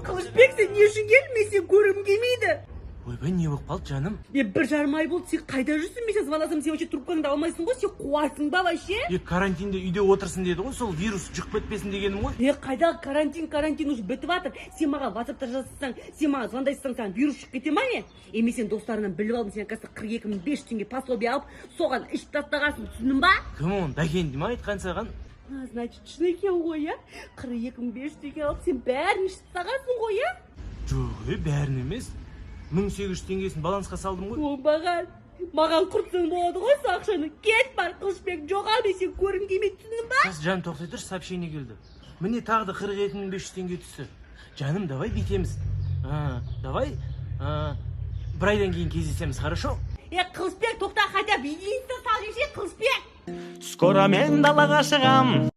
Қылышбек, сен не үшін келдің? Мен сені көргім келмейді. Ойбай, не болып қалды, жаным? Мен 1,5 ай болды, сен қайда жүрсің? Мен звондасам, сен вообще трубкаңды алмайсың ғой, сен қуарсың ба вообще? Карантинде үйде отырсын деді ғой, сол вирус жұқып кетпесін дегенім ғой. Қайда карантин уже бітіп жатыр. Сен маған WhatsApp-та жазсаң, сен маған звондайсың, саған вирус шығып кете ма не? Мен сен достарынан біліп алдым, сен қазір 42.500 теңге пособие алып, соған ішіп тастағансың, түсіндің ба? Кім он? Бәкенді ма айтқан саған? Значит, шын екен ғой, я? 42.500 теңге алып, сен бәрін ішіп тастағансың ғой, я? Жоқ, бәрін емес. 1800 теңгесін балансқа салдым ғой. Оңбаған, маған құртсаң болады ғой сол ақшаны. Кет бар, Қылышбек, жоғал, мен сен көргім келмейді, түсіндің ба? Саз, жаным, тоқтай тұршы, сообщение келді. Міне тағы да 42.500 теңге түсті. Жаным, давай битеміз. Давай бір айдан кейін кездесеміз, хорошо? Қылышбек, тоқта, хотя бы единство сал десе, Қылышбек. Скоро мен далаға шығам.